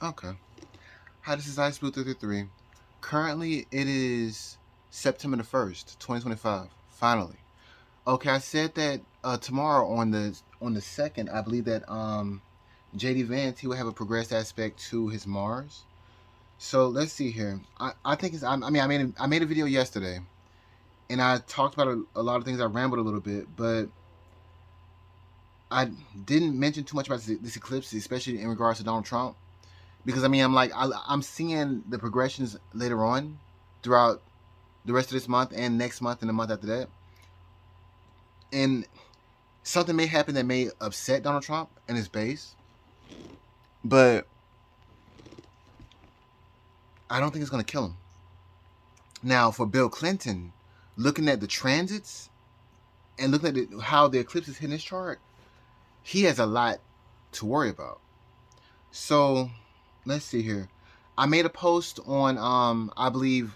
Okay. Hi, this is Ice Blue 333. Currently, it is September the 1st, 2025. Finally. Okay, I said that tomorrow on the 2nd, I believe that JD Vance, he will have a progressed aspect to his Mars. So let's see here. I think it's I mean I made a video yesterday and I talked about a lot of things. I rambled a little bit, but I didn't mention too much about this eclipse, especially in regards to Donald Trump. Because I mean, I'm seeing the progressions later on throughout the rest of this month and next month and the month after that, and something may happen that may upset Donald Trump and his base, but I don't think it's going to kill him. Now, for Bill Clinton, looking at the transits and looking at how the eclipse is hitting his chart, he has a lot to worry about. So let's see here. I made a post on I believe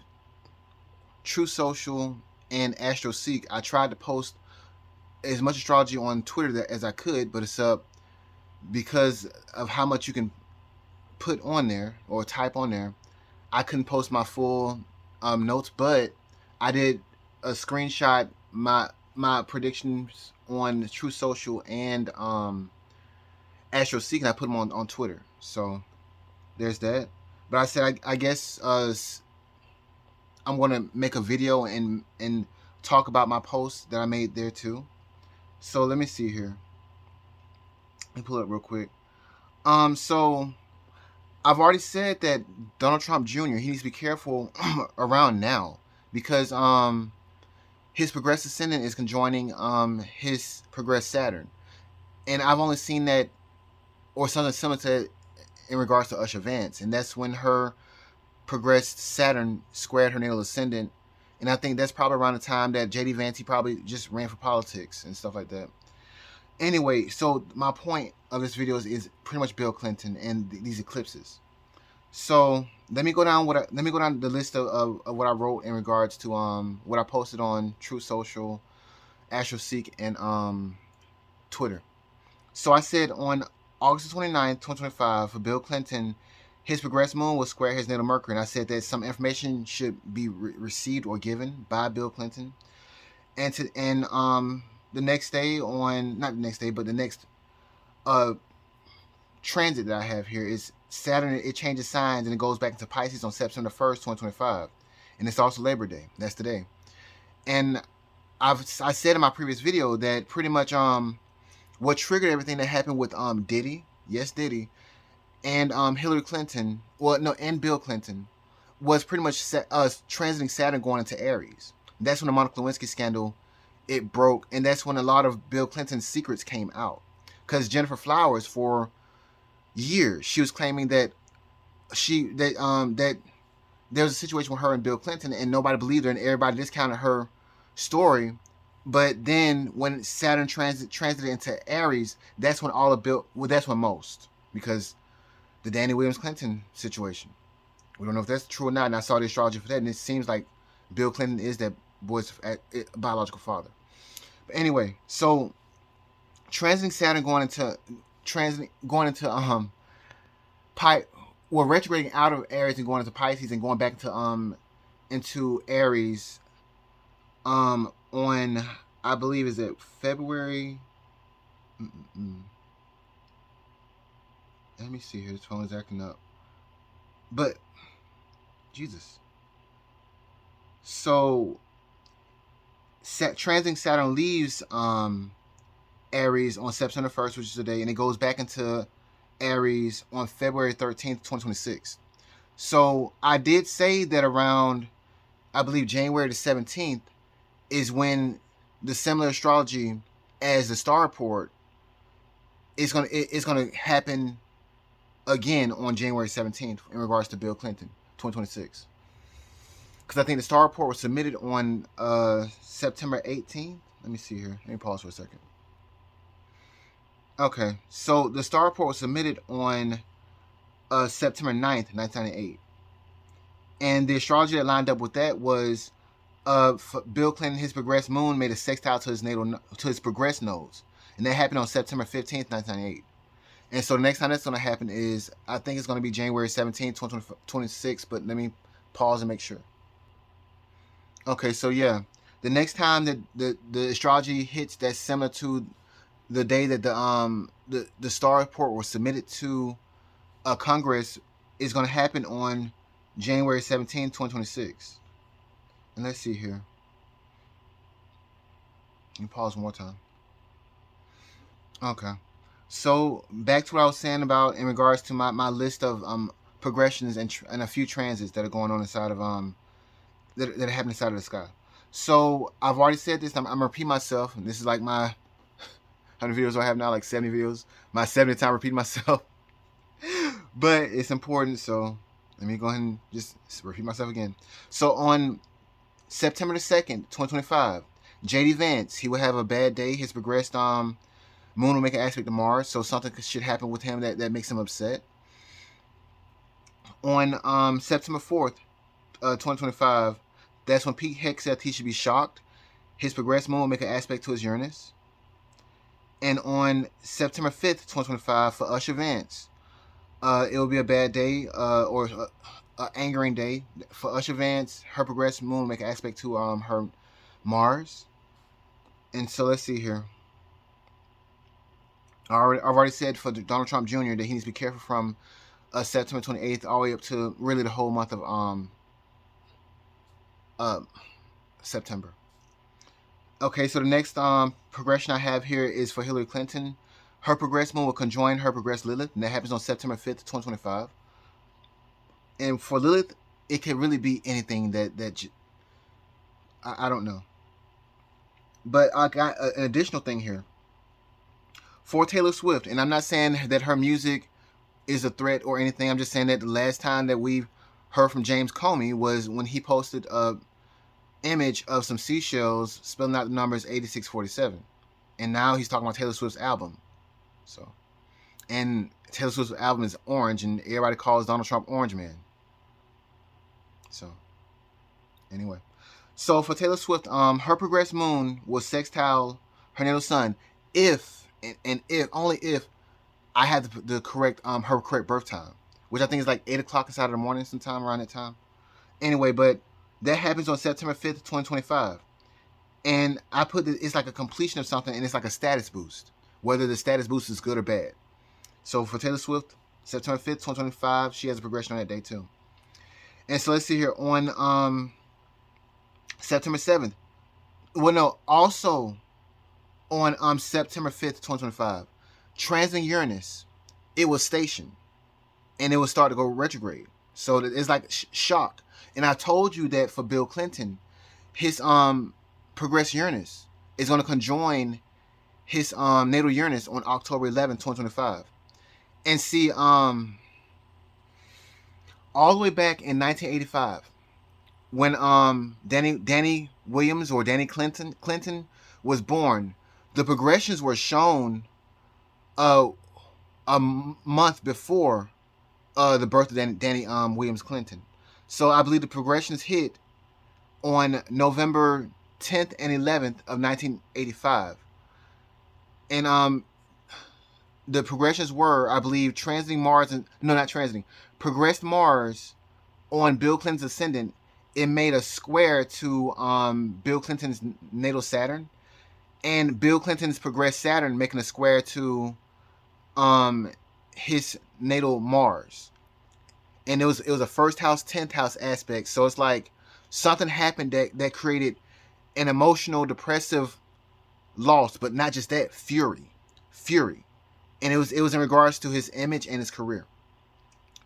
True Social and AstroSeek. I tried to post as much astrology on Twitter as I could, but it's up because of how much you can put on there or type on there. I couldn't post my full notes, but I did a screenshot my predictions on True Social and AstroSeek, and I put them on Twitter. So there's that. But I said I guess I'm gonna make a video and talk about my post that I made there too. So let me see here. Let me pull it up real quick. So I've already said that Donald Trump Jr. he needs to be careful around now because his progressed ascendant is conjoining his progressed Saturn, and I've only seen that or something similar to it in regards to Usher Vance, and that's when her progressed Saturn squared her natal ascendant, and I think that's probably around the time that JD Vance he probably just ran for politics and stuff like that. Anyway, so my point of this video is pretty much Bill Clinton and these eclipses. So let me go down the list of what I wrote in regards to what I posted on True Social, AstroSeek, and Twitter. So I said on August 29th, 2025, for Bill Clinton, his progressed moon will square his natal Mercury. And I said that some information should be received or given by Bill Clinton. And the next day on not the next day, but the next uh transit that I have here is Saturn. It changes signs and it goes back into Pisces on September 1st, 2025. And it's also Labor Day. That's today. And I said in my previous video that pretty much what triggered everything that happened with Diddy, yes Diddy, and Hillary Clinton, well no, and Bill Clinton, was pretty much transiting Saturn going into Aries. That's when the Monica Lewinsky scandal it broke, and that's when a lot of Bill Clinton's secrets came out. Because Jennifer Flowers, for years, she was claiming that that there was a situation with her and Bill Clinton, and nobody believed her, and everybody discounted her story. But then when Saturn transited into Aries, that's when all of Bill, well, that's when most, because the Danny Williams Clinton situation. We don't know if that's true or not, and I saw the astrology for that, and it seems like Bill Clinton is that boy's biological father. But anyway, so transiting Saturn going into Pi, well, retrograding out of Aries and going into Pisces and going back into Aries on I believe is it February. Let me see here. This phone is acting up. But Jesus. So transiting Saturn leaves Aries on September 1st, which is today, and it goes back into Aries on February 13th, 2026. So I did say that around, I believe, January the 17th is when the similar astrology as the star report is gonna happen again on January 17th in regards to Bill Clinton 2026. Because I think the star report was submitted on September 18th. Let me see here. Let me pause for a second. Okay, so the star report was submitted on September 9th, 1998. And the astrology that lined up with that was Bill Clinton, his progressed moon made a sextile to his progressed nodes, and that happened on September 15th, 1998. And so the next time that's going to happen is, I think it's going to be January 17th, 2026, but let me pause and make sure. Okay, so yeah, the next time that the astrology hits that's similar to the day that the star report was submitted to a Congress is going to happen on January 17th, 2026. And let's see here. Let me pause one more time. Okay. So back to what I was saying about in regards to my list of progressions and a few transits that are going on inside of that are happening inside of the sky. So I've already said this. I'm gonna repeat myself. This is like my how many videos do I have now? Like 70 videos. My 70th time repeating myself. But it's important, so let me go ahead and just repeat myself again. So on September the 2nd, 2025, JD Vance, he will have a bad day. His progressed moon will make an aspect to Mars, so something should happen with him that makes him upset. On September 4th, 2025, that's when Pete Heck said he should be shocked. His progressed moon will make an aspect to his Uranus. And on September 5th, 2025, for Usher Vance, it will be a bad day or an angering day. For Usher Vance, her progressed moon will make an aspect to her Mars. And so let's see here. I've already said for Donald Trump Jr. that he needs to be careful from September 28th all the way up to really the whole month of September. Okay, so the next progression I have here is for Hillary Clinton. Her progressed moon will conjoin her progressed Lilith, and that happens on September 5th, 2025. And for Lilith, it can really be anything that I don't know. But I got an additional thing here. For Taylor Swift, and I'm not saying that her music is a threat or anything. I'm just saying that the last time that we heard from James Comey was when he posted a image of some seashells spelling out the numbers 8647. And now he's talking about Taylor Swift's album. So, and Taylor Swift's album is Orange, and everybody calls Donald Trump Orange Man. So, anyway. So for Taylor Swift, her progressed moon was sextile her natal sun if and if only if I had the correct her correct birth time, which I think is like 8 o'clock inside of the morning, sometime around that time. Anyway, but that happens on September 5th, 2025, and I put it's like a completion of something, and it's like a status boost, whether the status boost is good or bad. So for Taylor Swift, September 5th, 2025, she has a progression on that day too. And so let's see here on September 7th. Well, no, also on September 5th, 2025, transiting Uranus, it was stationed and it would start to go retrograde. So it's like shock. And I told you that for Bill Clinton, his progressed Uranus is going to conjoin his natal Uranus on October 11th, 2025. And see, all the way back in 1985, when Danny Williams or Danny Clinton was born, the progressions were shown a month before the birth of Danny Williams Clinton. So I believe the progressions hit on November 10th and 11th of 1985. And the progressions were, I believe, transiting Mars and no, not transiting, progressed Mars on Bill Clinton's ascendant. It made a square to Bill Clinton's natal Saturn, and Bill Clinton's progressed Saturn making a square to his natal Mars. And it was a first house, 10th house aspect. So it's like something happened that created an emotional, depressive loss, but not just that, fury. And it was in regards to his image and his career.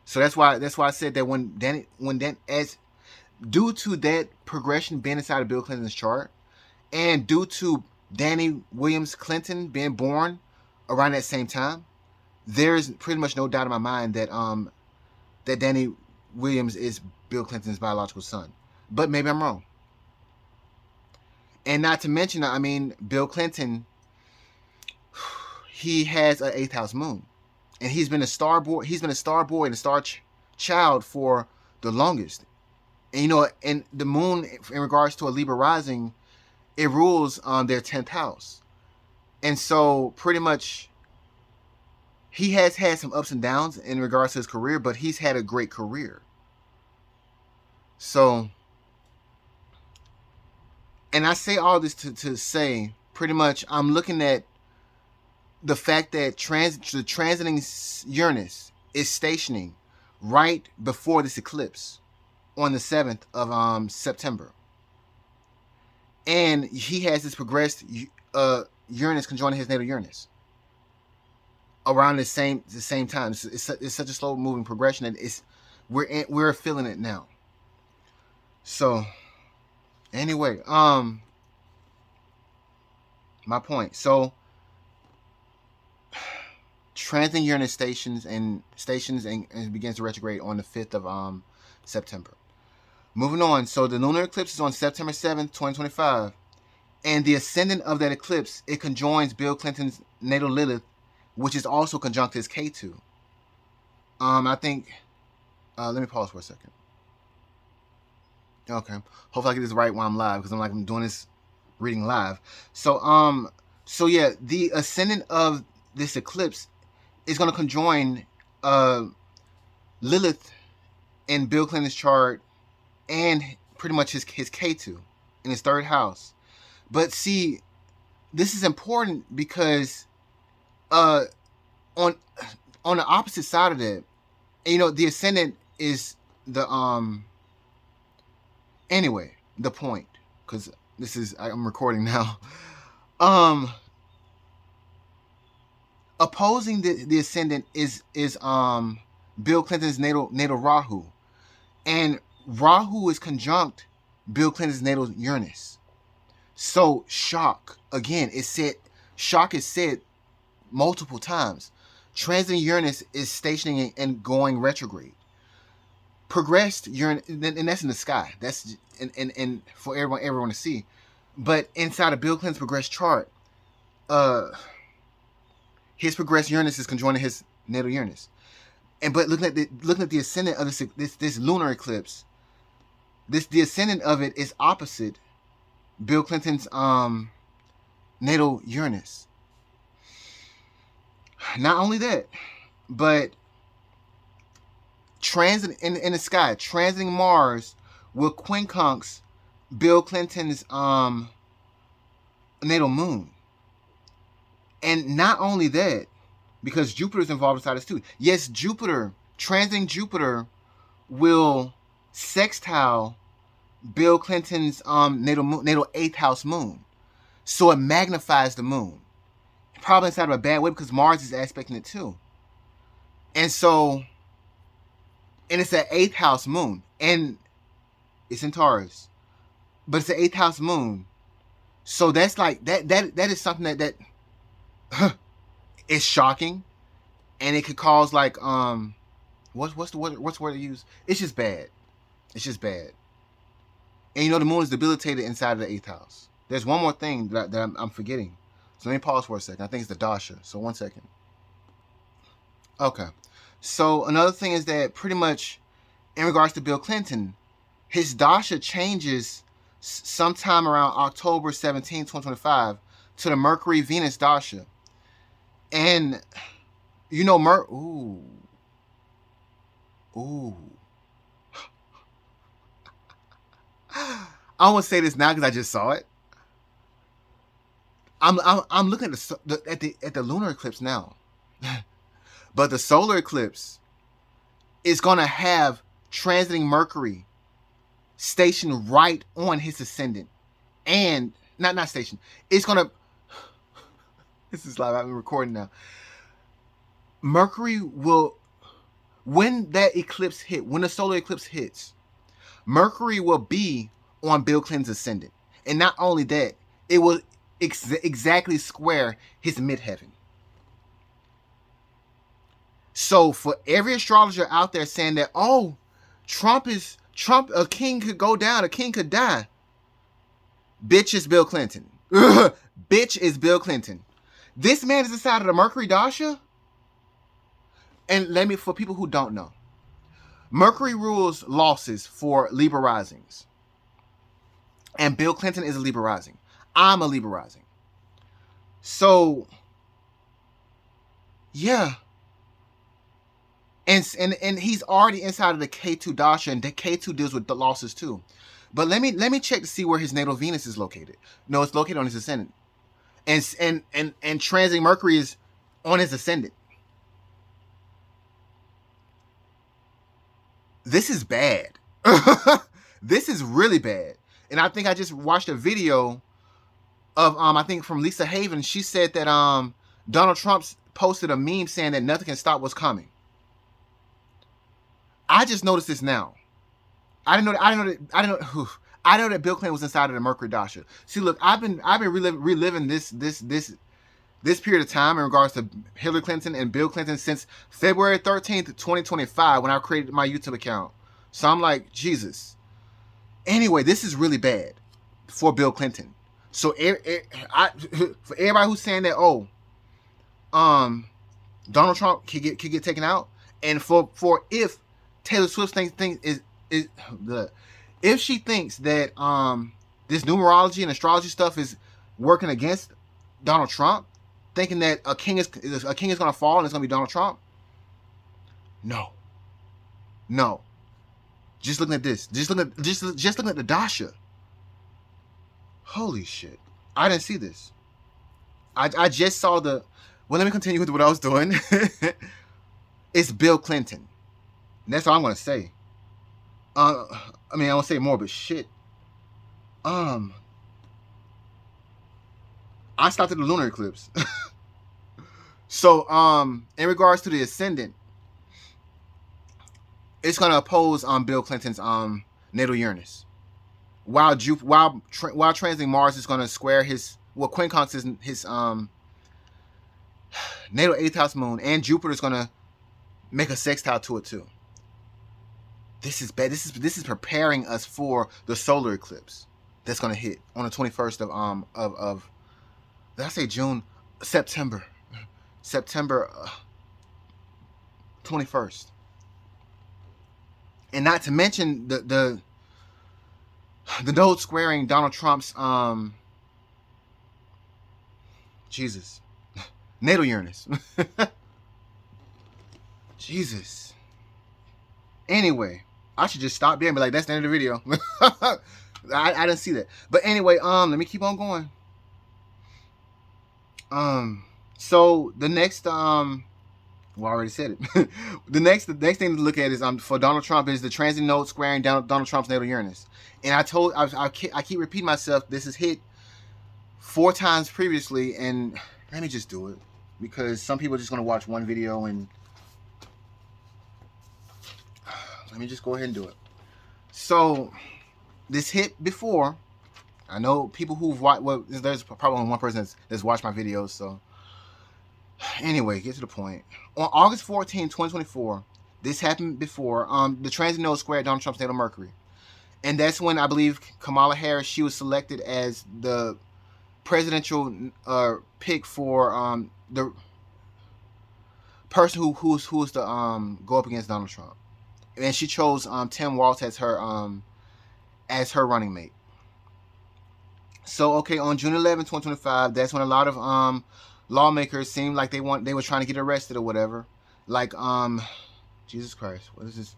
So that's why I said that as due to that progression being inside of Bill Clinton's chart, and due to Danny Williams Clinton being born around that same time, there's pretty much no doubt in my mind that that Danny Williams is Bill Clinton's biological son. But maybe I'm wrong. And not to mention, I mean, Bill Clinton, he has an 8th house moon, and he's been a star boy. He's been a star boy and a star child for the longest. And you know, and the moon, in regards to a Libra rising, it rules their 10th house. And so pretty much he has had some ups and downs in regards to his career, but he's had a great career. So, and I say all this to say, pretty much, I'm looking at the fact that the transiting Uranus is stationing right before this eclipse on the 7th of September. And he has this progressed Uranus conjoining his natal Uranus around the same time. It's such a slow moving progression that we're feeling it now. So anyway, my point. So transiting Uranus stations and begins to retrograde on the 5th of September. Moving on, so the lunar eclipse is on September 7th, 2025, and the ascendant of that eclipse, it conjoins Bill Clinton's natal Lilith, which is also conjunct his K2. I think, let me pause for a second. Okay, hopefully I get this right while I'm live, because I'm doing this reading live. So yeah, the ascendant of this eclipse is going to conjoin Lilith in Bill Clinton's chart, and pretty much his K2 in his 3rd house. But see, this is important because on the opposite side of that, the ascendant is the anyway, the point, because I'm recording now. Opposing the ascendant is Bill Clinton's natal Rahu, and Rahu is conjunct Bill Clinton's natal Uranus. So shock is said multiple times. Transiting Uranus is stationing and going retrograde. Progressed Uranus, and that's in the sky. That's and for everyone to see. But inside of Bill Clinton's progressed chart, his progressed Uranus is conjoining his natal Uranus. But looking at the ascendant of this lunar eclipse, the ascendant of it is opposite Bill Clinton's natal Uranus. Not only that, but transit in the sky, transiting Mars will quincunx Bill Clinton's natal moon. And not only that, because Jupiter's involved inside this too. Yes, transiting Jupiter will sextile Bill Clinton's natal 8th house moon. So it magnifies the moon. Probably inside of a bad way, because Mars is aspecting it too. And so, and it's an 8th house moon, and it's in Taurus, but it's an 8th house moon. So that's like that is something that is shocking, and it could cause like what's the word to use? It's just bad. It's just bad. And the moon is debilitated inside of the 8th house. There's one more thing that I'm forgetting. So let me pause for a second. I think it's the dasha. So 1 second. Okay. So another thing is that pretty much in regards to Bill Clinton, his dasha changes sometime around October 17, 2025 to the Mercury-Venus dasha. And, Ooh. I won't say this now because I just saw it. I'm looking at the lunar eclipse now, but the solar eclipse is gonna have transiting Mercury stationed right on his ascendant, and not stationed. It's gonna. This is live. I'm recording now. Mercury will, when the solar eclipse hits, Mercury will be on Bill Clinton's ascendant, and not only that, it will exactly square his midheaven. So for every astrologer out there saying that, Trump, a king could go down, a king could die. Bitch is Bill Clinton. Bitch is Bill Clinton. This man is inside of the Mercury dasha. And for people who don't know, Mercury rules losses for Libra risings. And Bill Clinton is a Libra rising. I'm a Libra rising. So, yeah. And he's already inside of the K2 dasha, and the K2 deals with the losses too. But let me check to see where his natal Venus is located. No, it's located on his ascendant, and transiting Mercury is on his ascendant. This is bad. This is really bad. And I think I just watched a video of I think from Lisa Haven. She said that Donald Trump posted a meme saying that nothing can stop what's coming. I just noticed this now. I didn't know that Bill Clinton was inside of the Mercury dasha. See, look, I've been reliving this period of time in regards to Hillary Clinton and Bill Clinton since February 13th, 2025, when I created my YouTube account. So I'm like, Jesus. Anyway, this is really bad for Bill Clinton. So for everybody who's saying that, Donald Trump could get taken out, and for if Taylor Swift is if she thinks that this numerology and astrology stuff is working against Donald Trump, thinking that a king is going to fall and it's going to be Donald Trump. No. Just looking at this, just looking at the dasha. Holy shit! I didn't see this. I just saw the. Well, let me continue with what I was doing. It's Bill Clinton. And that's all I'm gonna say. I mean, I won't say more, but shit. I stopped at the lunar eclipse. So, in regards to the ascendant, it's gonna oppose Bill Clinton's natal Uranus, while transiting Mars is gonna square his quincunx his natal 8th house moon, and Jupiter is gonna make a sextile to it too. This is bad. This is preparing us for the solar eclipse that's gonna hit on the 21st of did I say June? September 21st. And not to mention the node squaring Donald Trump's Jesus natal Uranus. Jesus. Anyway, I should just stop there and be like, that's the end of the video. I didn't see that. But anyway, let me keep on going. So the next well, I already said it. the next thing to look at is for Donald Trump is the transit node squaring Donald Trump's natal Uranus. And I keep repeating myself. This is hit 4 times previously, and let me just do it because some people are just gonna watch one video, and let me just go ahead and do it. So this hit before. I know people who've watched. Well, there's probably only one person that's watched my videos. So anyway, get to the point. On August 14, 2024, this happened before. The transit node squared Donald Trump's natal Mercury, and that's when I believe Kamala Harris, she was selected as the presidential pick for the person who's to go up against Donald Trump, and she chose Tim Walz as her running mate. So okay, on June 11, 2025, that's when a lot of lawmakers seemed like they were trying to get arrested or whatever. Like Jesus Christ, what is this?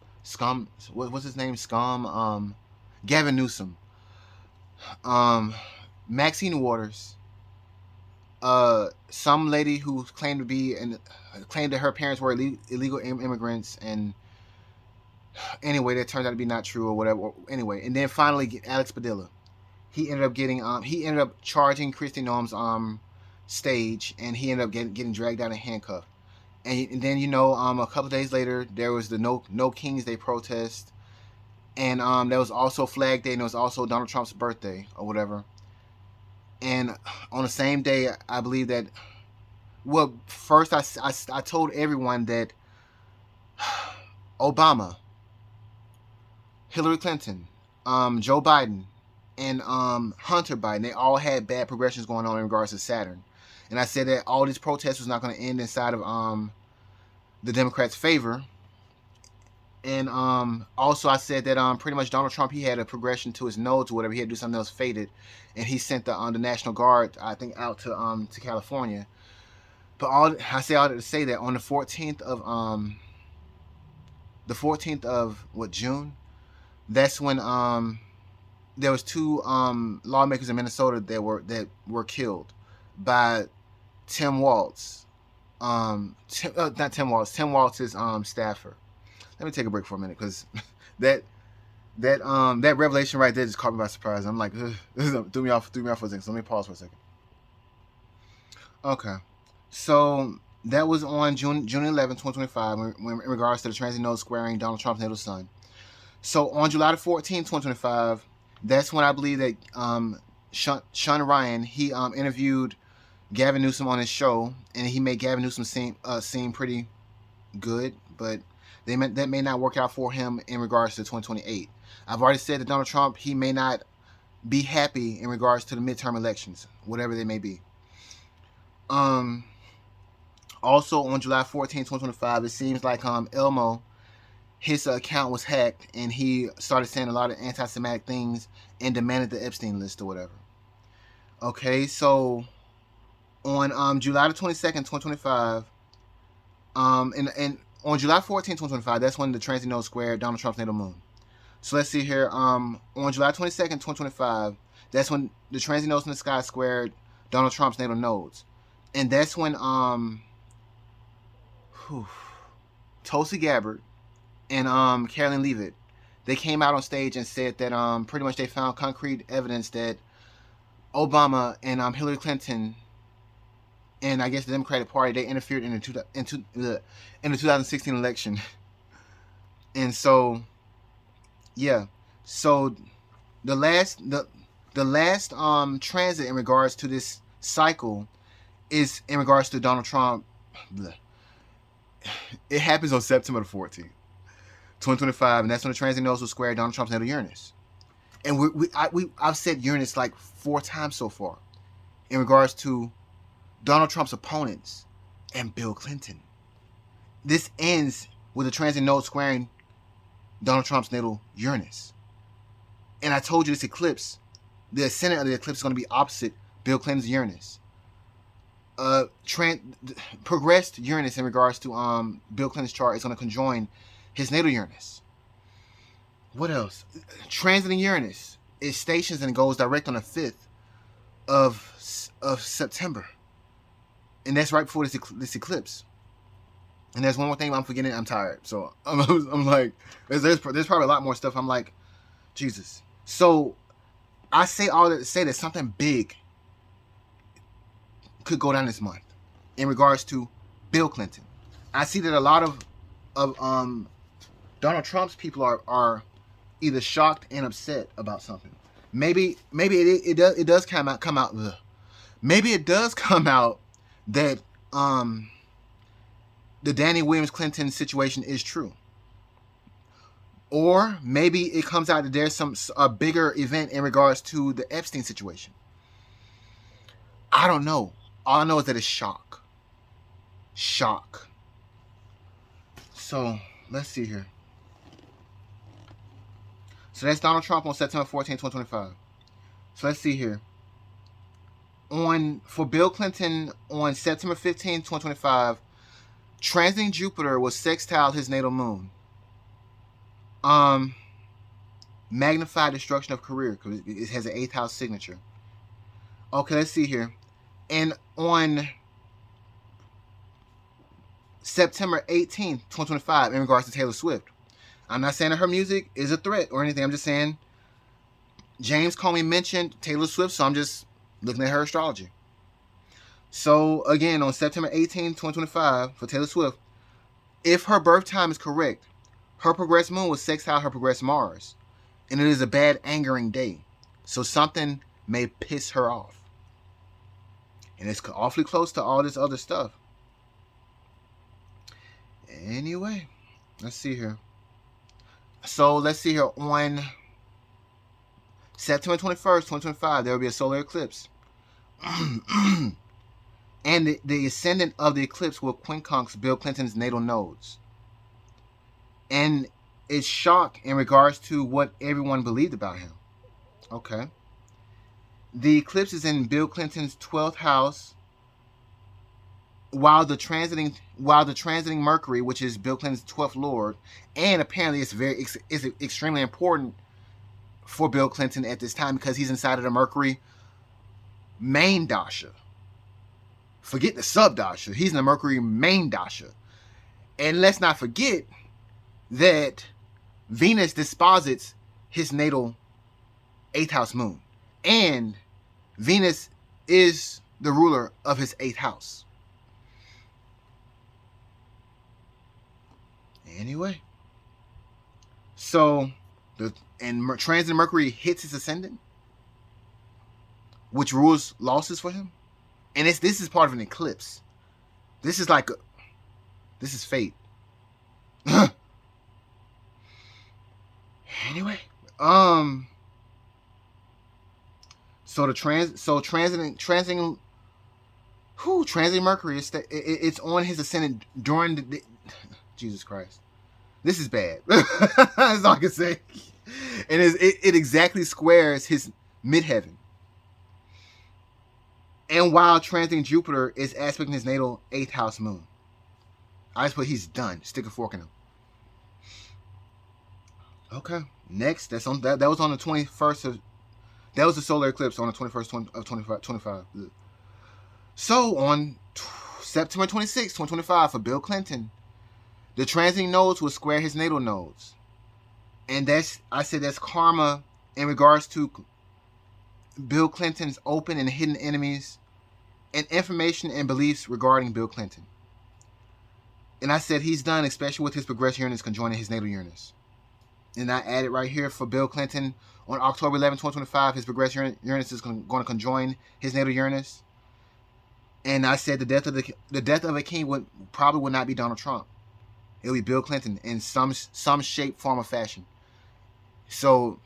What's his name? Gavin Newsom. Maxine Waters. Some lady who claimed that her parents were illegal immigrants, and anyway, that turned out to be not true or whatever. Anyway, and then finally Alex Padilla. He ended up charging Kristi Noem's stage, and he ended up getting dragged out and handcuffed. And then a couple days later there was the No Kings Day protest, and there was also Flag Day, and it was also Donald Trump's birthday or whatever. And on the same day, I believe that. Well, first I told everyone that Obama, Hillary Clinton, Joe Biden, and Hunter Biden, they all had bad progressions going on in regards to Saturn. And I said that all these protests was not going to end inside of the Democrats' favor. And also I said that pretty much Donald Trump, he had a progression to his nodes or whatever. He had to do something else fated, and he sent the National Guard, I think, out to California. But I say all that to say that on the 14th of the 14th of June. That's when there was two lawmakers in Minnesota that were killed by Tim Walz. Not Tim Walz. Tim Walz's staffer. Let me take a break for a minute because that that revelation right there just caught me by surprise. I'm like, threw me off for a second. So let me pause for a second. Okay, so that was on June 11, 2025, in regards to the transit node squaring Donald Trump's natal son. So on July the 14th, 2025, that's when I believe that Sean Ryan, he interviewed Gavin Newsom on his show, and he made Gavin Newsom seem pretty good, but that may not work out for him in regards to 2028. I've already said that Donald Trump, he may not be happy in regards to the midterm elections, whatever they may be. Also on July 14th, 2025, it seems like Elmo, his account was hacked, and he started saying a lot of anti-Semitic things and demanded the Epstein list or whatever. Okay, so on July the 22nd, 2025, and on July 14th, 2025, that's when the transit node squared Donald Trump's natal moon. So let's see here. On July 22nd, 2025, that's when the transit nodes in the sky squared Donald Trump's natal nodes. And that's when Tulsi Gabbard and Carolyn Leavitt, they came out on stage and said that pretty much they found concrete evidence that Obama and Hillary Clinton and I guess the Democratic Party, they interfered in the 2016 election. And so, yeah, so the last transit in regards to this cycle is in regards to Donald Trump. It happens on September the 14th, 2025, and that's when the transit nodes will square Donald Trump's natal Uranus. And I've said Uranus like 4 times so far in regards to Donald Trump's opponents and Bill Clinton. This ends with the transit node squaring Donald Trump's natal Uranus. And I told you this eclipse, the ascendant of the eclipse is going to be opposite Bill Clinton's Uranus. Progressed Uranus in regards to Bill Clinton's chart is going to conjoin his natal Uranus. What else? Transiting Uranus, it stations and goes direct on the 5th of September. And that's right before this eclipse. And there's one more thing I'm forgetting. I'm tired. So I'm like, there's probably a lot more stuff. I'm like, Jesus. So I say all that to say that something big could go down this month in regards to Bill Clinton. I see that a lot of Donald Trump's people are either shocked and upset about something. Maybe it does come out. Ugh. Maybe it does come out that the Danny Williams Clinton situation is true. Or maybe it comes out that there's a bigger event in regards to the Epstein situation. I don't know. All I know is that it's shock. Shock. So, let's see here. So that's Donald Trump on September 14, 2025. So let's see here. For Bill Clinton on September 15, 2025, transiting Jupiter was sextile his natal moon. Magnified destruction of career because it has an 8th house signature. Okay, let's see here. And on September 18th, 2025, in regards to Taylor Swift, I'm not saying that her music is a threat or anything. I'm just saying James Comey mentioned Taylor Swift, so I'm just looking at her astrology. So again, on September 18, 2025, for Taylor Swift, if her birth time is correct, her progressed moon was sextile her progressed Mars. And it is a bad angering day. So something may piss her off. And it's awfully close to all this other stuff. Anyway, let's see here. So let's see here. On September 21st, 2025, there will be a solar eclipse. And the ascendant of the eclipse will quincunx Bill Clinton's natal nodes. And it's shock in regards to what everyone believed about him. Okay. The eclipse is in Bill Clinton's 12th house. while the transiting Mercury, which is Bill Clinton's 12th lord, and apparently it's extremely important for Bill Clinton at this time because he's inside of the Mercury main dasha. Forget the sub dasha. He's in the Mercury main dasha. And let's not forget that Venus disposits his natal 8th house moon. And Venus is the ruler of his 8th house. Anyway. So, transit Mercury hits his ascendant, which rules losses for him. And this is part of an eclipse. This is fate. Anyway, so transiting Mercury it's on his ascendant during the Jesus Christ. This is bad. That's all I can say. And it exactly squares his midheaven. And while transiting Jupiter is aspecting his natal 8th house moon. I just put he's done. Stick a fork in him. Okay. Next, that was on the 21st of. That was the solar eclipse on the 21st of 25. So on September 26, 2025, for Bill Clinton, the transiting nodes will square his natal nodes, and that's karma in regards to Bill Clinton's open and hidden enemies, and information and beliefs regarding Bill Clinton. And I said he's done, especially with his progressed Uranus conjoining his natal Uranus. And I added right here for Bill Clinton on October 11, 2025, his progressed Uranus is going to conjoin his natal Uranus. And I said the death of a king would not be Donald Trump. It'll be Bill Clinton in some shape, form, or fashion. So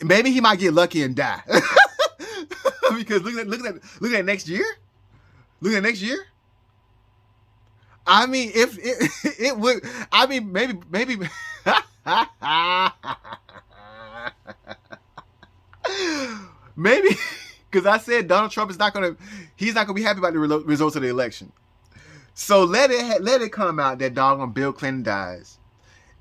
maybe he might get lucky and die. Because look at next year. Look at next year. I mean, if it would, I mean, maybe. Maybe, because I said Donald Trump he's not gonna be happy about the results of the election. So let it come out that doggone Bill Clinton dies,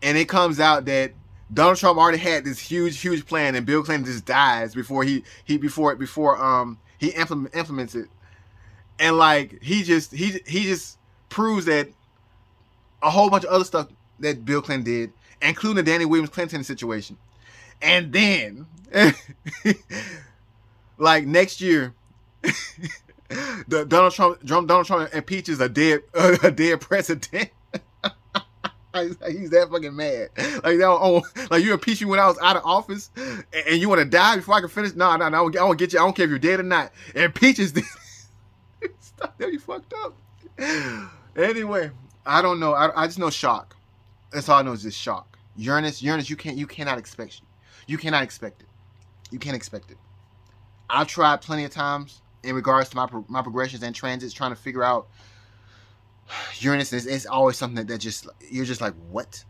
and it comes out that Donald Trump already had this huge plan, and Bill Clinton just dies before he implements it, and like he just proves that a whole bunch of other stuff that Bill Clinton did, including the Danny Williams Clinton situation, and then like next year, Donald Trump impeaches a dead president. He's that fucking mad. Like you impeached me when I was out of office, and you want to die before I can finish? No, I won't get you. I don't care if you're dead or not. Impeaches this. Stop that, you fucked up. Anyway, I don't know. I just know shock. That's all I know is just shock. Uranus, you cannot expect it. You cannot expect it. You can't expect it. I've tried plenty of times in regards to my progressions and transits, trying to figure out Uranus. It's always something that just you're just like, what?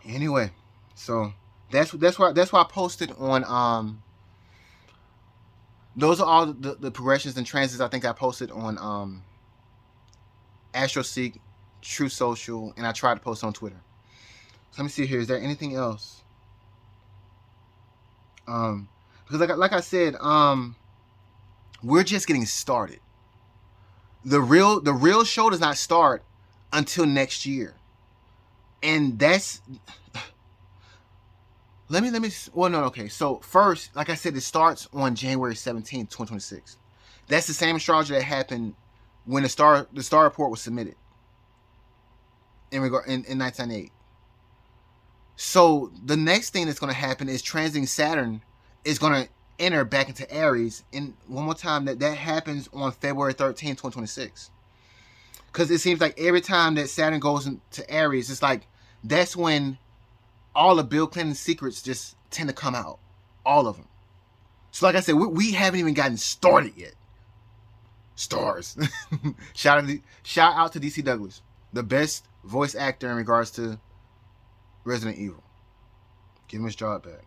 Anyway, so that's why I posted on those are all the progressions and transits I think I posted on AstroSeek, True Social, and I tried to post on Twitter. So let me see here. Is there anything else? Because like I said, we're just getting started. The real show does not start until next year, and that's. Let me. Well, no, okay. So first, like I said, it starts on January 17th, 2026. That's the same astrology that happened when the star report was submitted in 1998. So the next thing that's going to happen is transiting Saturn is going to enter back into Aries. And one more time, that happens on February 13th, 2026. Because it seems like every time that Saturn goes into Aries, it's like that's when all of Bill Clinton's secrets just tend to come out. All of them. So like I said, we haven't even gotten started yet. Stars. Shout out to DC Douglas, the best voice actor in regards to Resident Evil. Give him his job back.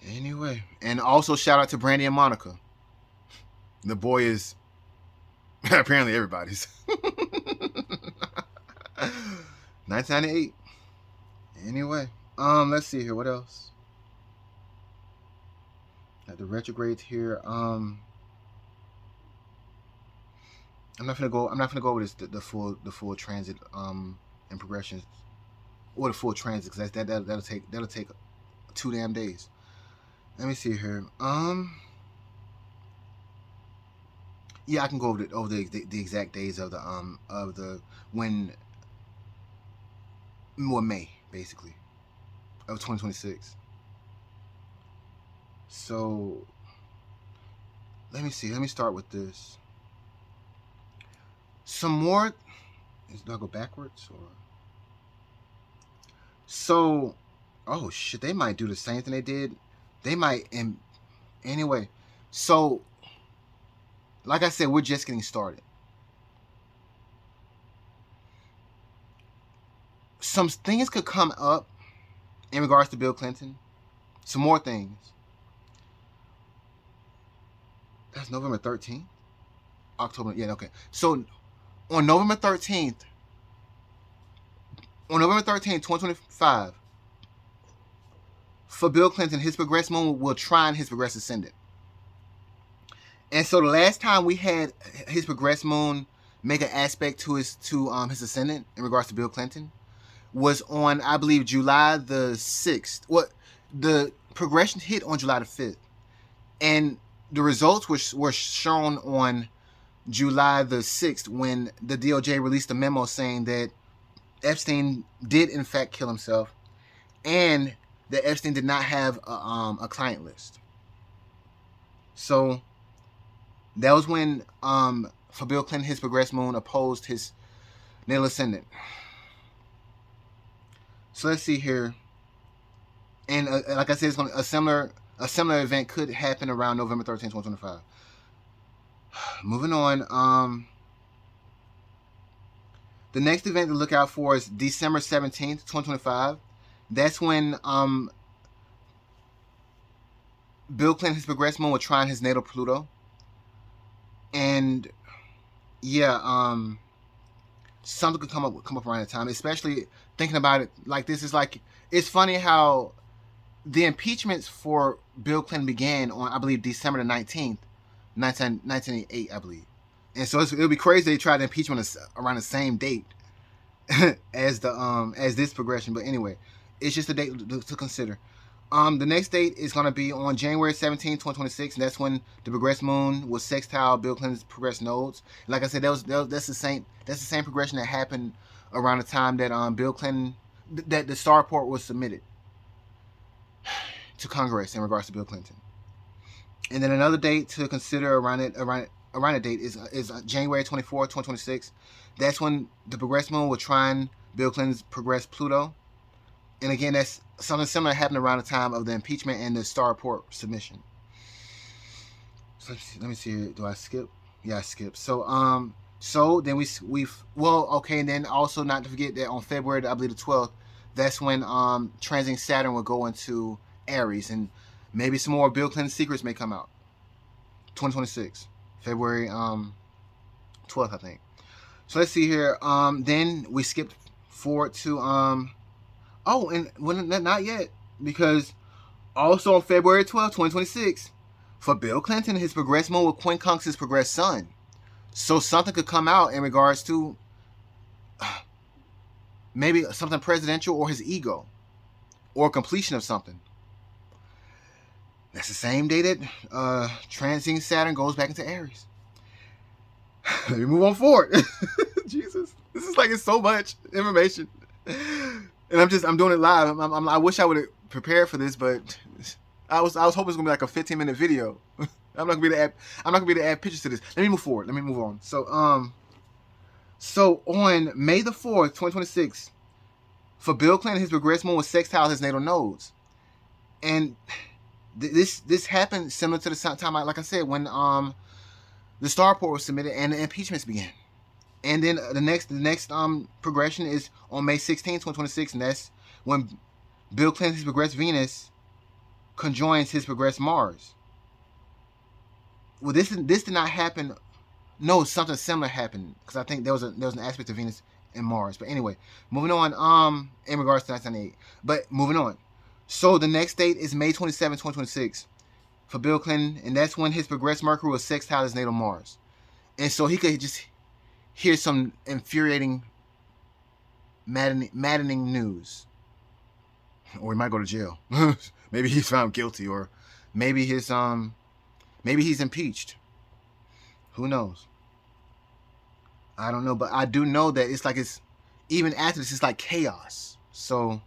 Anyway, and also shout out to Brandy and Monica. The boy is apparently everybody's. 1998. Anyway, let's see here. What else? Got the retrogrades here. I'm not gonna go. I'm not gonna go over this the full transit and progressions or the full transit because that'll take 2 damn days. Let me see here. Yeah, I can go over the exact days of the when more May basically of 2026. So let me see. Let me start with this. Some more. Do I go backwards or? So, oh shit, they might do the same thing they did. They might, and anyway. So, like I said, we're just getting started. Some things could come up in regards to Bill Clinton. Some more things. That's November 13th. October, yeah, okay. So, on November 13th, 2025, for Bill Clinton, his progressed moon will trine his progressed ascendant. And so the last time we had his progressed moon make an aspect to his ascendant in regards to Bill Clinton was on, I believe, July the 6th. What the progression hit on July the 5th. And the results were shown on July the 6th when the DOJ released a memo saying that Epstein did in fact kill himself and that Epstein did not have a client list. So that was when for Bill Clinton, his progressed moon opposed his natal ascendant. So let's see here. And like I said, it's a similar event could happen around November 13th, 2025. Moving on. The next event to look out for is December 17th, 2025. That's when Bill Clinton, his progressed moon, will trine his natal Pluto. And yeah, something could come up around that time, especially thinking about it like this. Is like, it's funny how the impeachments for Bill Clinton began on, I believe, December the 19th, 1988, I believe. And so it'll be crazy they tried to impeach him around the same date as this progression. But anyway, it's just a date to consider. The next date is going to be on January 17, 2026, and that's when the progressed moon was sextile Bill Clinton's progressed nodes. And like I said, that's the same progression that happened around the time that Bill Clinton, that the star report was submitted to Congress in regards to Bill Clinton. And then another date to consider around the date is January 24, 2026. That's when the progressed moon will trine Bill Clinton's progressed Pluto. And again, that's something similar happened around the time of the impeachment and the star report submission. So let me see. Do I skip? Yeah, I skip. So then and then also not to forget that on February, I believe the 12th, that's when transiting Saturn will go into Aries, and maybe some more Bill Clinton secrets may come out. 2026, February 12th, I think. So let's see here. Then we skipped forward to not yet, because also on February 12th, 2026, for Bill Clinton, his progressed moon will quincunx his progressed sun. So something could come out in regards to maybe something presidential or his ego or completion of something. That's the same day that transiting Saturn goes back into Aries. Let me move on forward. Jesus, this is like, it's so much information, and I'm doing it live. I wish I would have prepared for this, but I was hoping it was gonna be like a 15-minute video. I'm not gonna be able to add pictures to this. Let me move forward. Let me move on. So on May the 4th, 2026, for Bill Clinton, his progressed moon was sextile his natal nodes, and this happened similar to the time, like I said, when the star report was submitted and the impeachments began. And then the next progression is on May 16, 2026, and that's when Bill Clinton's progressed Venus conjoins his progressed Mars. Well, this did not happen. No, something similar happened because I think there was an aspect of Venus and Mars. But anyway, moving on. In regards to 1998, but moving on. So the next date is May 27, 2026 for Bill Clinton, and that's when his progressed Mercury was sextile his natal Mars, and so he could just hear some infuriating, maddening news, or he might go to jail. Maybe he's found guilty, or maybe maybe he's impeached. Who knows? I don't know, but I do know that it's even after this, it's like chaos. So,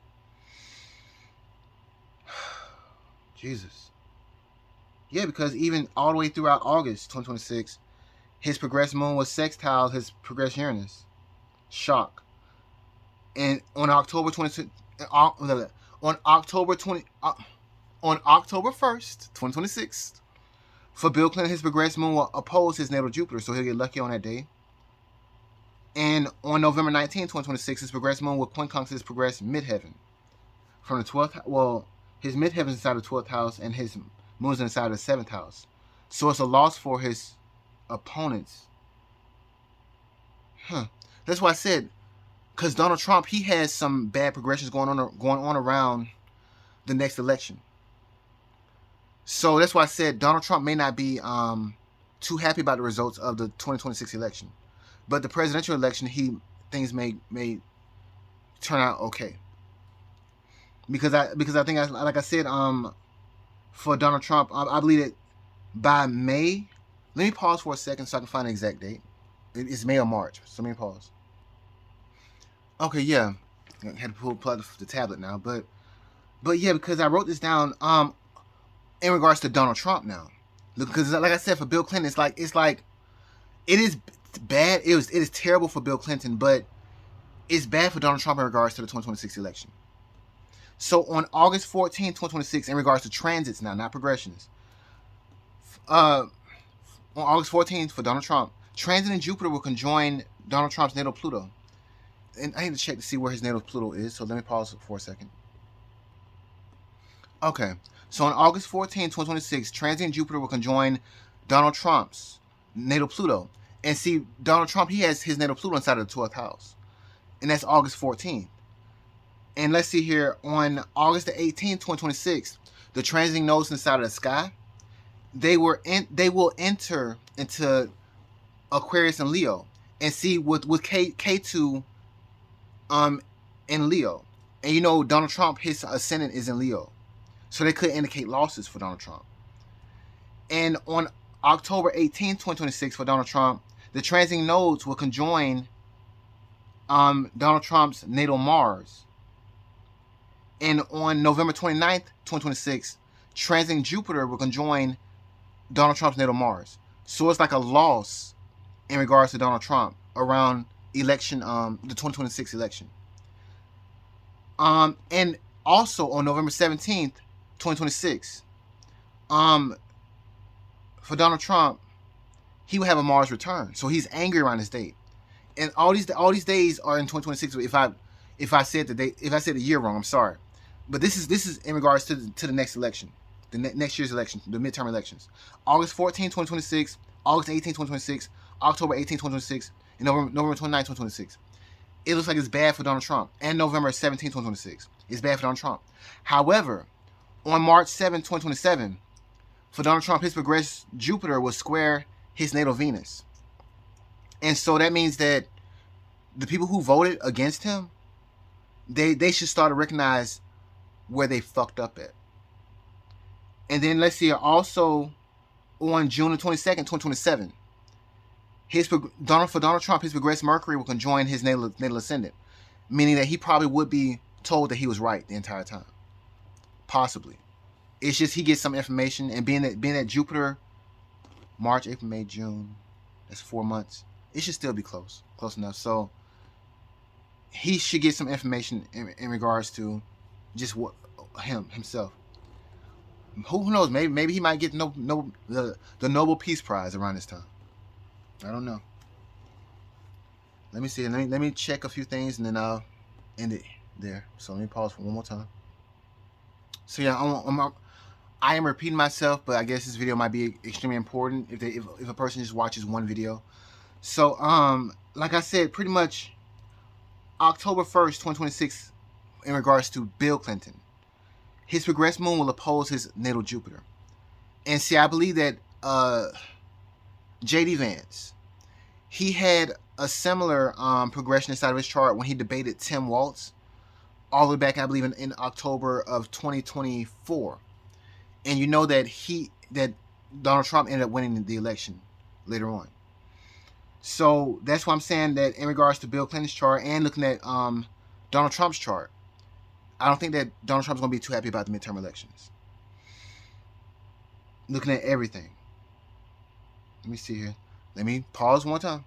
Jesus. Yeah, because even all the way throughout August 2026, his progressed moon was sextile his progressed Uranus. Shock. And on October 20, on October 20, on October 1st, 2026, for Bill Clinton, his progressed moon will oppose his natal Jupiter, so he'll get lucky on that day. And on November 19, 2026, his progressed moon will quincunx his progressed midheaven. From the 12th, well, his midheaven is inside the 12th house, and his moon's inside the 7th house. So it's a loss for his opponents. That's why I said, because Donald Trump, he has some bad progressions going on around the next election. So that's why I said Donald Trump may not be too happy about the results of the 2026 election. But the presidential election, things may turn out okay. Because I think, like I said, for Donald Trump, I believe that by May. Let me pause for a second so I can find the exact date. It's May or March. So let me pause. Okay, yeah, I had to pull up the tablet now, but yeah, because I wrote this down in regards to Donald Trump now, because like I said, for Bill Clinton, it's like it is bad. It is terrible for Bill Clinton, but it's bad for Donald Trump in regards to the 2026 election. So on August 14, 2026, in regards to transits now, not progressions, on August 14th for Donald Trump, transit in Jupiter will conjoin Donald Trump's natal Pluto. And I need to check to see where his natal Pluto is, so let me pause for a second. Okay, so on August 14, 2026, transit in Jupiter will conjoin Donald Trump's natal Pluto. And see, Donald Trump, he has his natal Pluto inside of the 12th house. And that's August 14th. And let's see here, on August the 18th, 2026, the transiting nodes inside of the sky, they will enter into Aquarius and Leo. And see, with K2 in Leo. And you know, Donald Trump, his ascendant is in Leo. So they could indicate losses for Donald Trump. And on October 18, 2026, for Donald Trump, the transiting nodes will conjoin Donald Trump's natal Mars. And on November 29th, 2026, transiting Jupiter will conjoin Donald Trump's natal Mars. So it's like a loss in regards to Donald Trump around election, the 2026 election. And also on November 17th, 2026, for Donald Trump, he will have a Mars return. So he's angry around this date. And all these days are in 2026. If I said the year wrong, I'm sorry. But this is in regards to the next election, the next year's election, the midterm elections. August 14, 2026, August 18, 2026, October 18, 2026, and November 29, 2026. It looks like it's bad for Donald Trump. And November 17, 2026. It's bad for Donald Trump. However, on March 7, 2027, for Donald Trump, his progressed Jupiter will square his natal Venus. And so that means that the people who voted against him, they should start to recognize where they fucked up at. And then let's see, also on June the 22nd, 2027, for Donald Trump, his progressed Mercury will conjoin his natal ascendant, meaning that he probably would be told that he was right the entire time. Possibly. It's just he gets some information, and being that Jupiter, March, April, May, June, that's 4 months. It should still be close enough. So he should get some information in regards to just what himself. Who knows? Maybe he might get the Nobel Peace Prize around this time. I don't know. Let me see. Let me check a few things, and then I'll end it there. So let me pause for one more time. So yeah, I am repeating myself, but I guess this video might be extremely important if a person just watches one video. So, like I said, pretty much October 1st, 2026, in regards to Bill Clinton, his progressed moon will oppose his natal Jupiter. And see, I believe that J.D. Vance, he had a similar progression inside of his chart when he debated Tim Walz all the way back, I believe, in October of 2024. And you know that Donald Trump ended up winning the election later on. So that's why I'm saying that in regards to Bill Clinton's chart and looking at Donald Trump's chart, I don't think that Donald Trump's going to be too happy about the midterm elections. Looking at everything. Let me see here. Let me pause one time.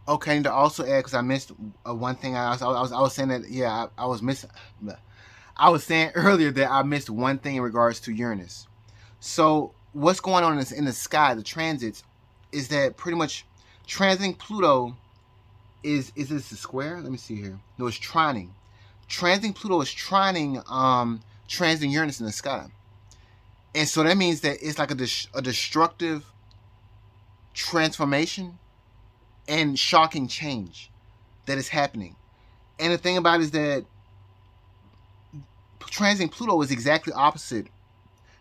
Okay, and to also add, because I missed one thing. I was saying that, yeah, I was missing. I was saying earlier that I missed one thing in regards to Uranus. So what's going on in the sky, the transits, is that pretty much transiting Pluto is this a square? Let me see here. No, it's trining. Transiting Pluto is trining transiting Uranus in the sky. And so that means that it's like a destructive transformation and shocking change that is happening. And the thing about it is that transiting Pluto is exactly opposite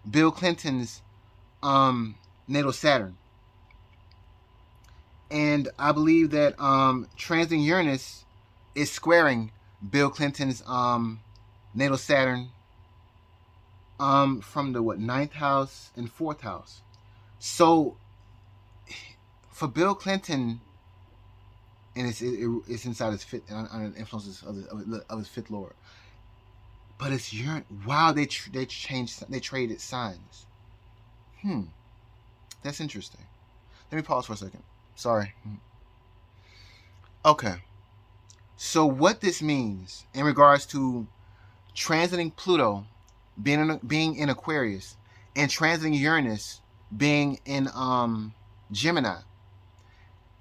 Bill Clinton's natal Saturn. And I believe that transiting Uranus is squaring Bill Clinton's natal Saturn from the 9th house and 4th house. So for Bill Clinton, and it's inside his fifth, under the influences of his fifth lord. But it's Uranus. Wow, they traded signs. That's interesting. Let me pause for a second. Sorry. Okay. So what this means in regards to transiting Pluto being in Aquarius and transiting Uranus being in Gemini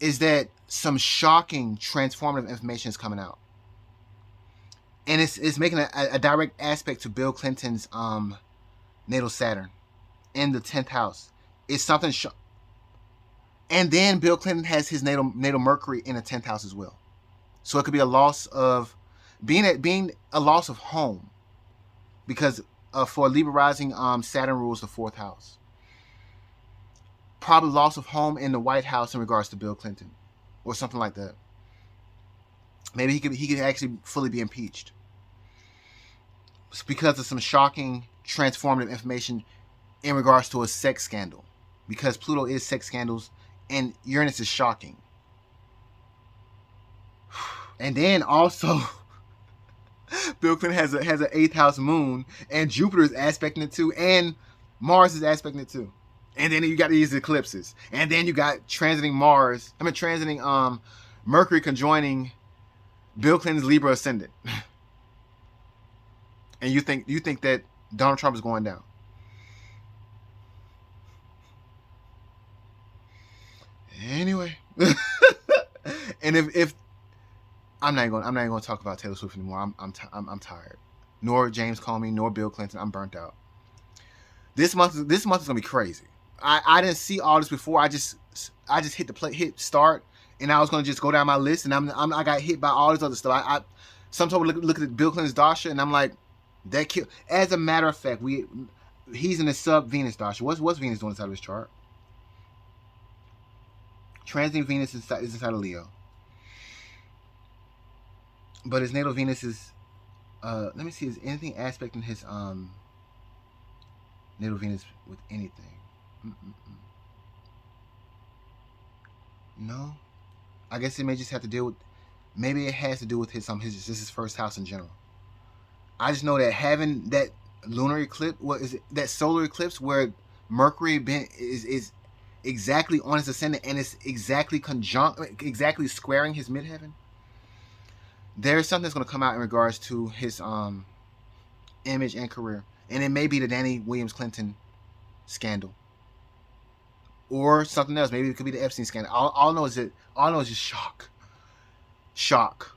is that some shocking transformative information is coming out. And it's making a direct aspect to Bill Clinton's natal Saturn in the 10th house. It's something and then Bill Clinton has his natal Mercury in the 10th house as well. So it could be a loss of being a loss of home, because for Libra rising, Saturn rules the 4th house. Probably loss of home in the White House in regards to Bill Clinton, or something like that. Maybe he could actually fully be impeached. It's because of some shocking transformative information in regards to a sex scandal, because Pluto is sex scandals and Uranus is shocking. And then also Bill Clinton has an 8th house moon, and Jupiter is aspecting it too, and Mars is aspecting it too. And then you got these eclipses, and then you got transiting Mercury conjoining Bill Clinton's Libra ascendant. And you think that Donald Trump is going down. Anyway. And if I'm not even going to talk about Taylor Swift anymore. I'm tired. Nor James Comey, nor Bill Clinton. I'm burnt out. This month is going to be crazy. I didn't see all this before. I just hit start, and I was going to just go down my list, and I got hit by all this other stuff. I sometimes look at Bill Clinton's dasha, and I'm like, that kill. As a matter of fact, he's in the sub Venus dasha. What's Venus doing inside of his chart? Transiting Venus is inside of Leo. But his natal Venus is, let me see, is anything aspecting his natal Venus with anything? No. I guess it may just have to deal with, maybe it has to do with his first house in general. I just know that having that lunar eclipse, that solar eclipse where Mercury is exactly on his ascendant, and it's exactly squaring his midheaven. There's something that's going to come out in regards to his image and career, and it may be the Danny Williams Clinton scandal, or something else. Maybe it could be the Epstein scandal. All I know is just shock.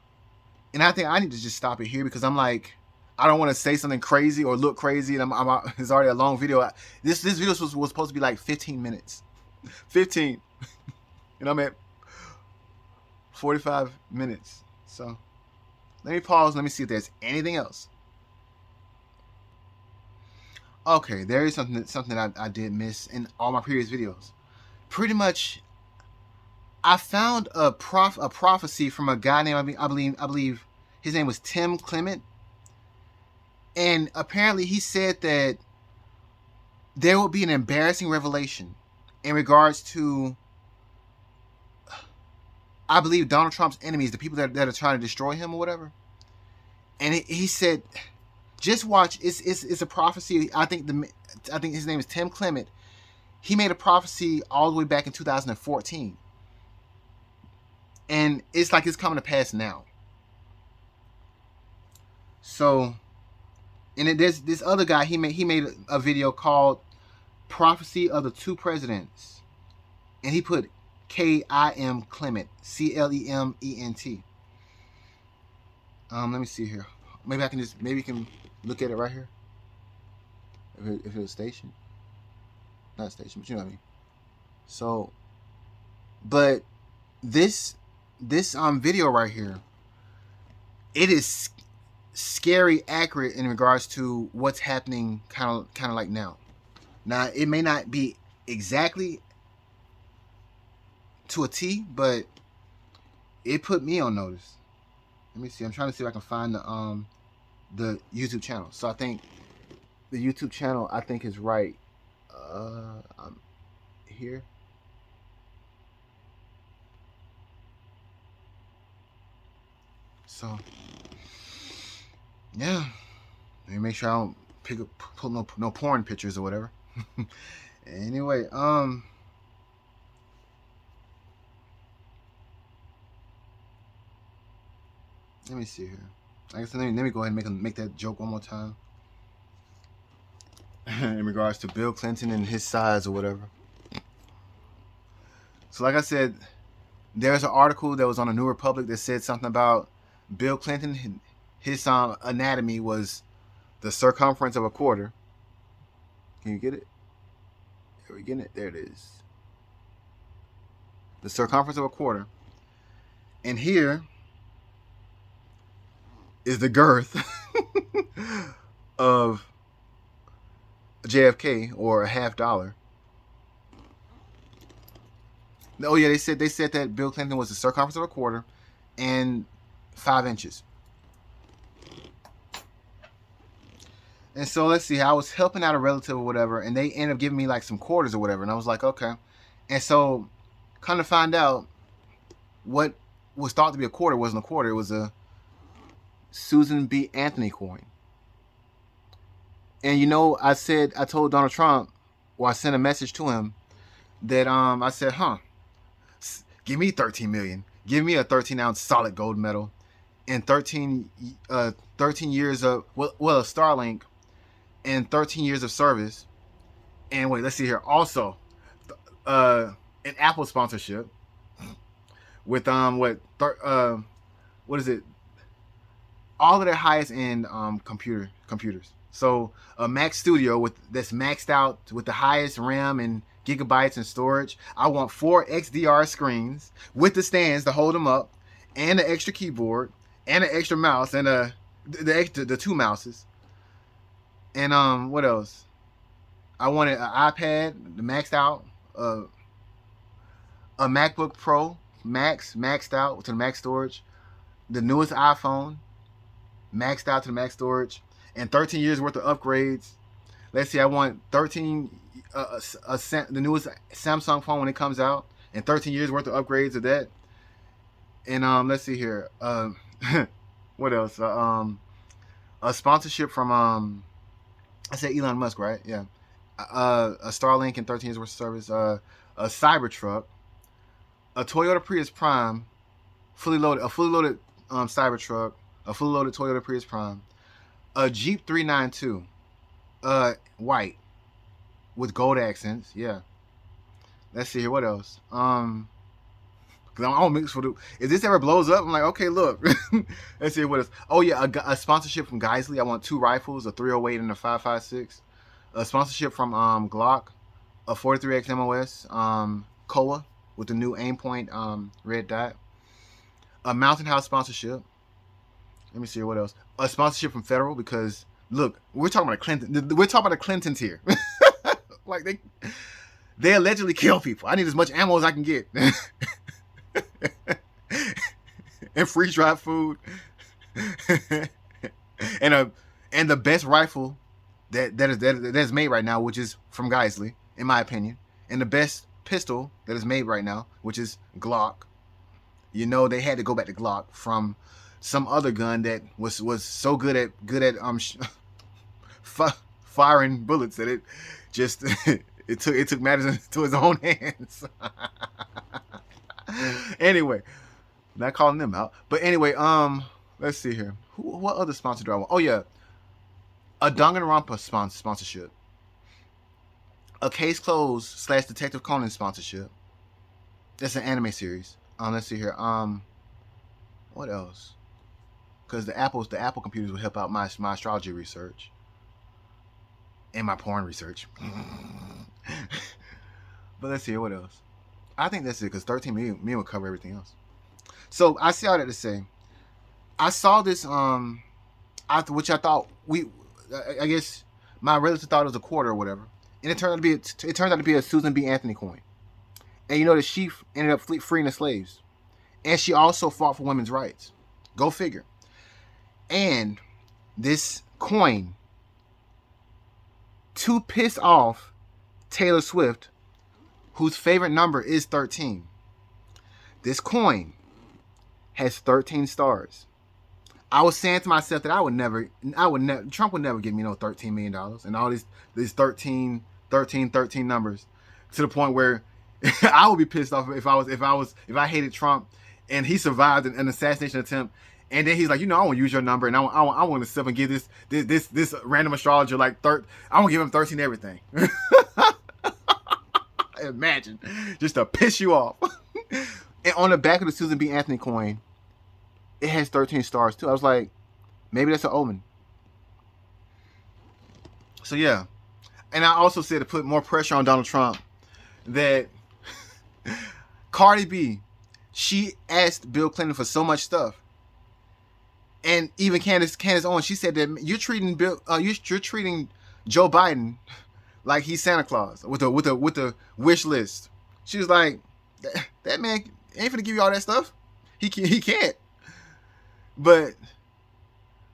And I think I need to just stop it here, because I'm like, I don't want to say something crazy or look crazy, and it's already a long video. This video was supposed to be like 15 minutes, 15, and I'm at 45 minutes. So let me pause. Let me see if there's anything else. Okay, there is something I did miss in all my previous videos. Pretty much, I found a prophecy from a guy named I believe his name was Tim Clement, and apparently he said that there will be an embarrassing revelation in regards to, I believe, Donald Trump's enemies, the people that are trying to destroy him or whatever. And he said, just watch. It's a prophecy. I think his name is Tim Clement. He made a prophecy all the way back in 2014, and it's like it's coming to pass now. So, and there's this other guy. He made a video called "Prophecy of the Two Presidents," and he put K.I.M. Clement, C.L.E.M.E.N.T. Let me see here. Maybe you can look at it right here. If it was station, not station, but you know what I mean. So, but this video right here, it is scary accurate in regards to what's happening kind of like now. Now, it may not be exactly to a T, but it put me on notice. Let me see. I'm trying to see if I can find the YouTube channel. So I think the YouTube channel is right here. So yeah, let me make sure I don't pull no porn pictures or whatever. Anyway, let me see here. I guess let me go ahead and make that joke one more time. In regards to Bill Clinton and his size or whatever. So like I said, there's an article that was on the New Republic that said something about Bill Clinton. His anatomy was the circumference of a quarter. Can you get it? Are we getting it? There it is. The circumference of a quarter. And here is the girth of JFK, or a $50. Oh yeah, they said that Bill Clinton was the circumference of a quarter and 5 inches. And so let's see, I was helping out a relative or whatever, and they ended up giving me like some quarters or whatever, and I was like, okay. And so, kind of find out, what was thought to be a quarter wasn't a quarter. It was a Susan B. Anthony coin. And you know, I told Donald Trump, or I sent a message to him that I said, give me 13 million. Give me a 13-ounce solid gold medal and 13 years of a Starlink and 13 years of service. And wait, let's see here. Also, an Apple sponsorship with what is it? All of their highest end computers. So a Mac Studio that's maxed out with the highest RAM and gigabytes and storage. I want 4 XDR screens with the stands to hold them up, and an extra keyboard, and an extra mouse, and the 2 mouses. And what else? I wanted an iPad, the maxed out, a MacBook Pro maxed out to the max storage, the newest iPhone maxed out to the max storage, and 13 years worth of upgrades. Let's see, I want 13 the newest Samsung phone when it comes out, and 13 years worth of upgrades of that. And let's see here, what else? A sponsorship from I said Elon Musk, right? Yeah. A Starlink and 13 years worth of service. A Cybertruck, a Toyota Prius Prime, fully loaded Cybertruck, a fully loaded Toyota Prius Prime, a Jeep 392, white with gold accents. Yeah. Let's see here. What else? Cause I'm mixed for the. If this ever blows up, I'm like, okay, look. Let's see what else. Oh yeah, a sponsorship from Geisley. I want 2 rifles, a 308 and a 5.56. A sponsorship from Glock, a 43X MOS, Koa with the new Aimpoint red dot. A Mountain House sponsorship. Let me see what else. A sponsorship from Federal because look, we're talking about Clinton. We're talking about the Clintons here. Like they allegedly kill people. I need as much ammo as I can get. And free dried food. and the best rifle that is made right now, which is from Geisley, in my opinion. And the best pistol that is made right now, which is Glock. You know, they had to go back to Glock from some other gun that was so good at firing bullets that it just it took matters into its own hands. Anyway, not calling them out, but anyway, let's see here. What other sponsor do I want? Oh yeah, a Danganronpa sponsorship, a Case Closed / Detective Conan sponsorship. That's an anime series. Let's see here. What else? Because the Apple computers will help out my astrology research and my porn research. But let's see what else. I think that's it because 13 million will cover everything else. So I see all that to say. I saw this which I thought I guess my relative thought it was a quarter or whatever, and it turned out to be a Susan B. Anthony coin. And you know that she ended up freeing the slaves, and she also fought for women's rights. Go figure. And this coin, to piss off Taylor Swift, whose favorite number is 13. This coin has 13 stars. I was saying to myself that Trump would never give me no $13 million and all these 13 numbers, to the point where I would be pissed off if I hated Trump and he survived an assassination attempt, and then he's like, I want to use your number and I want to sip and give this random astrologer I want to give him 13 everything. Imagine, just to piss you off. And on the back of the Susan B. Anthony coin, it has 13 stars too. I was like, maybe that's an omen. So yeah. And I also said to put more pressure on Donald Trump, that Cardi B, she asked Bill Clinton for so much stuff. And even Candace Owens, she said that you're treating Joe Biden like he's Santa Claus with a wish list. She was like, that man ain't finna give you all that stuff. He can't. But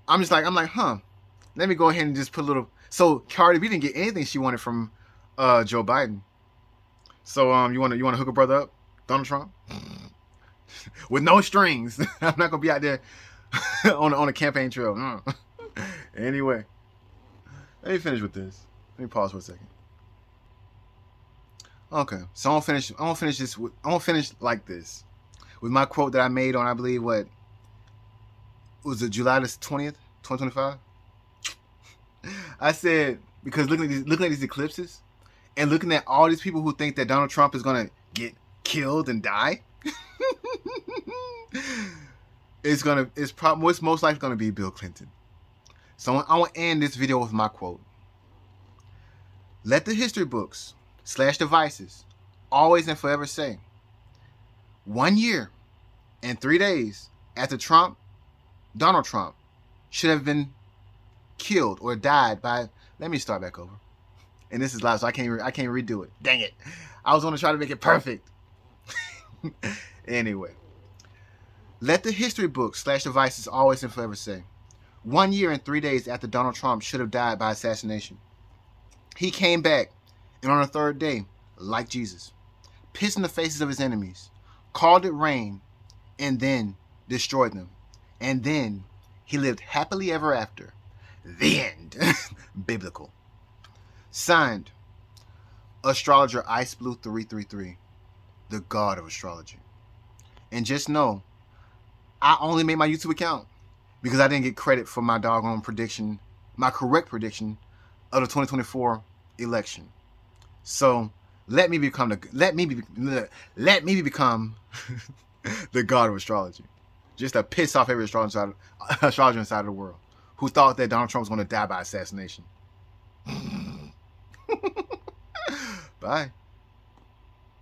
I'm like, huh. Let me go ahead and just put a little. So Cardi B didn't get anything she wanted from Joe Biden. So you want to hook a brother up, Donald Trump, with no strings. I'm not gonna be out there on a campaign trail. Anyway, let me finish with this. Let me pause for a second. Okay, so I'm gonna finish like this with my quote that I made on, I believe, what was it, July the 20th, 2025. I said, because looking at these eclipses and looking at all these people who think that Donald Trump is gonna get killed and die, it's most likely gonna be Bill Clinton. So I want to end this video with my quote. Let the history books / devices always and forever say, 1 year and 3 days after Donald Trump should have been killed or died by. Let me start back over. And this is live, so I can't redo it. Dang it! I was going to try to make it perfect. Anyway, let the history books / devices always and forever say, 1 year and 3 days after Donald Trump should have died by assassination, he came back, and on the third day, like Jesus, pissed in the faces of his enemies, called it rain, and then destroyed them. And then he lived happily ever after. The end. Biblical. Signed, astrologer Ice Blue 333, the god of astrology. And just know, I only made my YouTube account because I didn't get credit for my doggone prediction, my correct prediction of the 2024 election. So let me become The god of astrology. Just to piss off every astrologer inside of the world who thought that Donald Trump was going to die by assassination. Bye.